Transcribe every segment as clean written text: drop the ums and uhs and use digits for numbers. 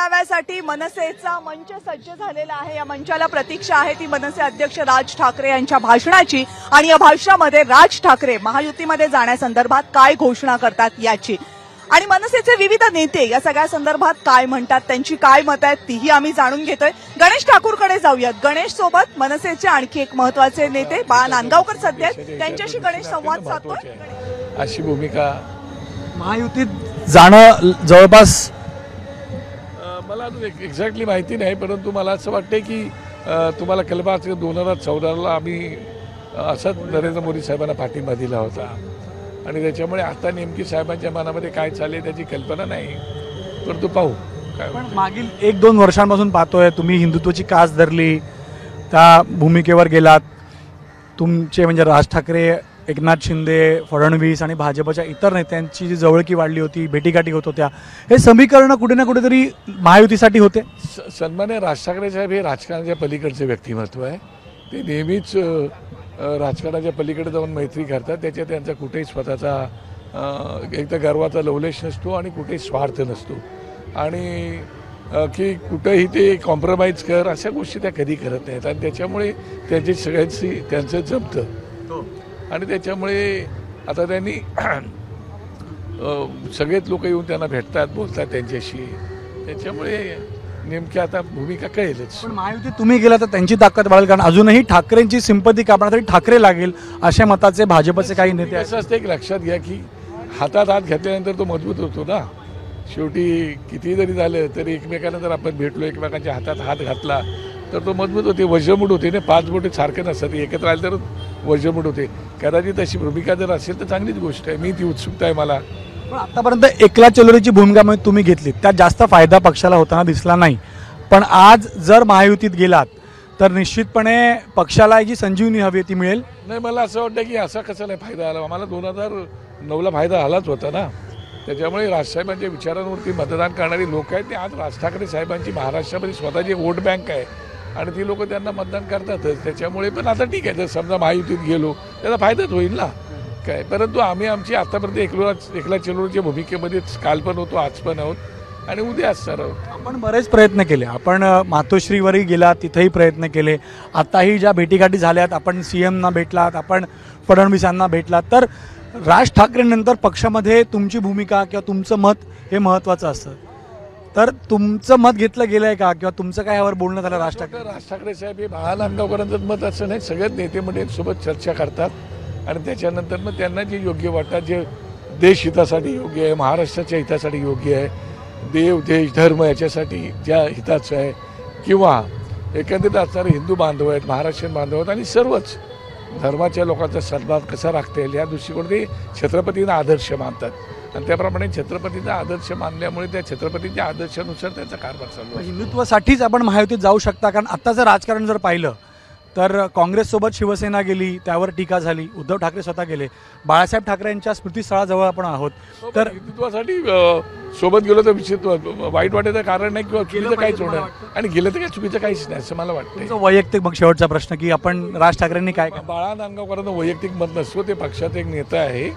मेळाव्यासाठी मनसेचा मंच सज्ज झालेला आहे। या मंचाला प्रतीक्षा आहे ती मनसे अध्यक्ष राज ठाकरे यांच्या भाषणाची आणि या भाषणामध्ये राज ठाकरे महायुतीमध्ये जाण्यासंदर्भात काय घोषणा करतात याची आणि मनसेचे विविध नेते या सगळ्या संदर्भात काय म्हणतात, त्यांची काय मत आहेत तीही आम्ही जाणून घेतोय। गणेश ठाकूरकडे जाऊयात। गणेश सोबत मनसेचे आणखी एक महत्त्वाचे नेते बाळा नांदगावकर सध्या त्यांच्याशी गणेश संवाद साधतोय। अशी भूमिका महायुतीत जाणं जवळपास मला अजून एक्झॅक्टली माहिती नाही, परंतु मला असं वाटतं की तुम्हाला कल्पना असेल 2014ला आम्ही असंच नरेंद्र मोदी साहेबांना पाठिंबा दिला होता आणि त्याच्यामुळे आता नेमकी साहेबांच्या मनामध्ये काय चालले त्याची कल्पना नाही, परंतु पाहू काय। पण मागील 1-2 वर्षांपासून पाहतोय तुम्ही हिंदुत्वाची कास धरली, त्या भूमिकेवर गेलात। तुमचे म्हणजे राज ठाकरे, एकनाथ शिंदे, फडणवीस आणि भाजपच्या इतर नेत्यांची जी जवळकी वाढली होती, भेटीगाठी होत होत्या, हे समीकरण कुठे ना कुठेतरी महायुतीसाठी होते। सन्मान्य राज ठाकरे साहेब हे राजकारणाच्या पलीकडचे व्यक्तिमत्व आहे। ते नेहमीच राजकारणाच्या पलीकडे जाऊन मैत्री करतात। त्याच्यात त्यांचा कुठेही स्वतःचा एक तर गर्वाचा लवलेश नसतो आणि कुठेही स्वार्थ नसतो आणि की कुठेही ते कॉम्प्रोमाइज कर अशा गोष्टी त्या कधी करत नाहीत आणि त्याच्यामुळे त्यांची सगळ्यांची त्यांचं जमतं आणि त्याच्यामुळे आता त्यांनी सगळेच लोक येऊन त्यांना भेटतात, बोलतात त्यांच्याशी, त्याच्यामुळे नेमकी आता भूमिका कळेलच। पण महायुतीत तुम्ही गेला तर त्यांची ताकद वाढेल, कारण अजूनही ठाकरेंची सिंपती कापण्यासाठी ठाकरे लागेल अशा मताचे भाजपचे काही नेते असं असतं एक लक्षात घ्या की हातात हात घेतल्यानंतर तो मजबूत होतो ना। शेवटी किती जरी झालं तरी एकमेकांना जर आपण भेटलो, एकमेकांच्या हातात हात घातला तर तो मजबूत होते, वज्रमूठ होते ना। 5 बोटे सारखे नसतात, एकत्र आले तर वज्रमूठ होते। कदाचित अशी भूमिका जर असेल तर चांगलीच गोष्ट आहे, मी ती उत्सुकता आहे मला। पण आतापर्यंत एकला चलोरीची भूमिका तुम्ही घेतली, त्यात जास्त फायदा पक्षाला होताना दिसला नाही, पण आज जर महायुतीत गेलात तर निश्चितपणे पक्षाला जी संजीवनी हवी ती मिळेल। नाही, मला असं वाटतं की असा कसा नाही फायदा आला, आम्हाला 2009ला फायदा आलाच होता ना। त्याच्यामुळे राजसाहेबांच्या विचारांवरती मतदान करणारी लोक आहेत ते आज राज ठाकरे साहेबांची महाराष्ट्रामध्ये स्वतःची वोट बँक आहे आणि ती लोक त्यांना मतदान करतातच। त्याच्यामुळे पण आता ठीक आहे, जर समजा महायुतीत गेलो त्याचा फायदाच होईल ना काय। परंतु आम्ही आमची आतापर्यंत एकला चलोरीच्या भूमिकेमध्येच काल पण होतो, आज पण आहोत आणि उद्या असणार आहोत। आपण बरेच प्रयत्न केले, आपण मातोश्रीवरही गेलात, तिथेही प्रयत्न केले, आताही ज्या भेटीगाठी झाल्यात, आपण CMना भेटलात, आपण फडणवीसांना भेटलात, तर राज ठाकरेंनंतर पक्षामध्ये तुमची भूमिका किंवा तुमचं मत हे महत्त्वाचं असतं, तर तुमचं मत घेतलं गेलं आहे का किंवा तुमचं काय यावर बोलणं झालं? राज ठाकरे साहेब हे बाळा नांदगावकरांचं मत असं नाही, सगळ्याच नेते मंडळी सोबत चर्चा करतात आणि त्याच्यानंतर मग त्यांना जे योग्य वाटतात, जे देश हितासाठी योग्य आहे, महाराष्ट्राच्या हितासाठी योग्य आहे, देव देश धर्म याच्यासाठी ज्या हिताचं आहे किंवा एकंदरीत असणारे हिंदू बांधव आहेत, महाराष्ट्रीयन बांधव आहेत आणि सर्वच धर्माच्या लोकांचा सन्मान कसा राखता येईल या दृष्टिकोनातून ते छत्रपतींना आदर्श मानतात आणि त्याप्रमाणे छत्रपतींचा आदर्श मानल्यामुळे त्या छत्रपतींच्या आदर्शानुसार त्यांचा कारभार चालू आहे। हिंदुत्वासाठीच आपण महायुतीत जाऊ शकता, कारण आत्ताचं राजकारण जर पाहिलं तर काँग्रेससोबत शिवसेना गेली, त्यावर टीका झाली, उद्धव ठाकरे स्वतः गेले, बाळासाहेब ठाकरेंच्या स्मृतीस्थळाजवळ आपण आहोत, तर हिंदुत्वासाठी सोबत गेलो तर विचित्र वाईट वाटायचं कारण नाही किंवा चुकीचं काहीच होणार आणि गेलं तर काही चुकीचं काहीच नाही असं मला वाटतं। वैयक्तिक मग शेवटचा प्रश्न की आपण राज ठाकरेंनी काय बाळा नांदगावकरांना वैयक्तिक मत नसतो, ते पक्षाचा एक नेता आहे,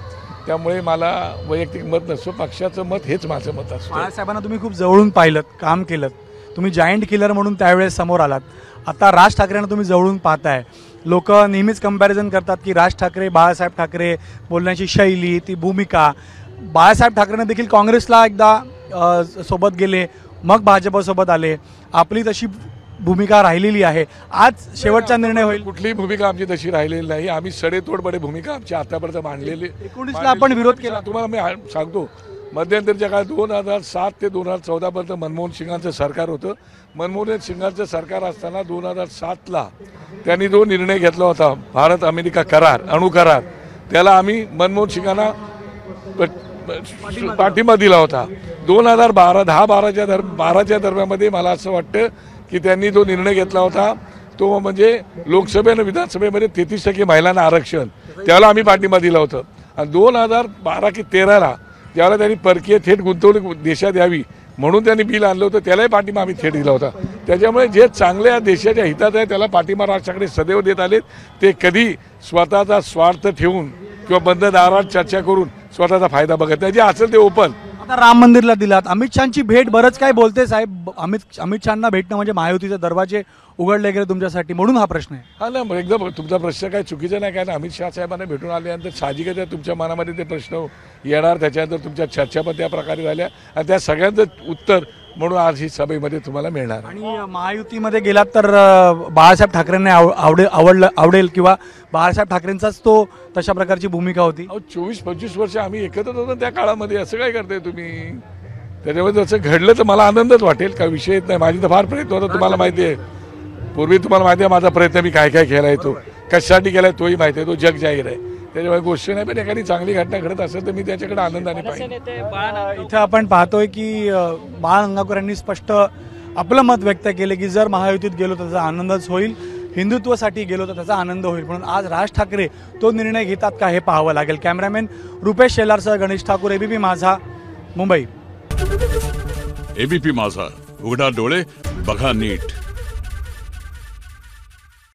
त्यामुळे मला वैयक्तिक मत नसतो, पक्षाचं मत हेच माझं मत असतं। बाळासाहेबांना तुम्ही खूप जवळून पाहिलं, काम केलं, तुम्ही जायंट किलर म्हणून त्यावेळेस समोर आलात, आता राज ठाकरेंना तुम्ही जवळून पाहताय, लोक नेहमीच कंपॅरिझन करतात की राज ठाकरे, बाळासाहेब ठाकरे, बोलण्याची शैली, ती भूमिका, बाळासाहेब ठाकरेंना देखील काँग्रेसला एकदा सोबत गेले, मग भाजपसोबत आले, आपली तशी भूमिका राहिलेली आहे, आज शेवटचा निर्णय होईल। कुठलीही भूमिका आमची तशी राहिलेली नाही, आम्ही सडेतोडपणे भूमिका आमची आतापर्यंत मांडलेली। 19ला आपण विरोध केला, तुम्हाला मी सांगतो, मध्यंतरच्या काळात 2007 ते 2014 पर्यंत मनमोहन सिंगांचं सरकार होतं। मनमोहन सिंगांचं सरकार असताना 2007ला त्यांनी जो निर्णय घेतला होता भारत अमेरिका करार, अणु करार, त्याला आम्ही मनमोहन सिंगांना पाठिंबा दिला होता। 2012च्या दरम्यानमध्ये मला असं वाटतं की त्यांनी जो निर्णय घेतला होता तो म्हणजे लोकसभेनं विधानसभेमध्ये 33% महिलांना आरक्षण, त्याला आम्ही पाठिंबा दिला होता आणि 2012 की 13ला ज्यावेळेला त्यांनी परकीय थेट गुंतवणूक देशात यावी म्हणून त्यांनी बिल आणलं होतं, त्यालाही पाठिंबा आम्ही थेट दिला होता। त्याच्यामुळे जे चांगल्या देशाच्या हितात आहे त्याला पाठिंबा राज ठाकरे सदैव देत आलेत, ते कधी स्वतःचा स्वार्थ ठेवून किंवा बंद दारात चर्चा करून स्वतःचा फायदा बघत नाही, जे असेल ते ओपन आता राम मंदिरला दिलात, अमित शहाची भेट बरंच काय बोलते साहेब. अमित शहाना भेटणं म्हणजे महायुतीचे दरवाजे उघडले गेले तुमच्यासाठी, म्हणून हा प्रश्न आहे. हा ना, मग एकदम तुमचा प्रश्न काय चुकीचा नाही. काय ना, अमित शहा साहेबांना भेटून आल्यानंतर साहजिकच आहे तुमच्या मनामध्ये ते प्रश्न येणार. त्याच्यानंतर तुमच्या चर्चा पण त्या प्रकारे झाल्या आणि त्या सगळ्यांचं उत्तर म्हणून आज ही सभेमध्ये तुम्हाला मिळणार आहे. आणि महायुतीमध्ये गेलात तर बाळासाहेब ठाकरेंना आवडेल किंवा बाळासाहेब ठाकरेंचाच तो तशा प्रकारची भूमिका होती. 24-25 वर्ष आम्ही एकत्र होतो त्या काळामध्ये. असं काय करताय तुम्ही? त्याच्यामध्ये जसं घडलं तर मला आनंदच वाटेल, का विषय येत नाही. माझी तर फार प्रयत्न होता, तुम्हाला माहिती आहे. पूर्वी तुम्हाला माहिती आहे माझा प्रयत्न मी काय काय केला आहे, तो कशासाठी केलाय तोही माहिती आहे, तो जग जाहीर आहे. त्याच्यामुळे गोष्ट नाही, पण एखादी चांगली घटना घडत असेल तर मी त्याच्याकडे आनंदाने पाहिजे. इथं आपण पाहतोय की बाळ गंगावकर यांनी स्पष्ट आपलं मत व्यक्त केले की जर महायुतीत गेलो तर त्याचा आनंदच होईल, हिंदुत्वासाठी गेलो तर त्याचा आनंद होईल. म्हणून आज राज ठाकरे तो निर्णय घेतात का हे पाहावं लागेल. कॅमेरामॅन रुपेश शेलारसह गणेश ठाकूर, एबीपी माझा, मुंबई. एबीपी माझा, उघडा डोळे बघा नीट.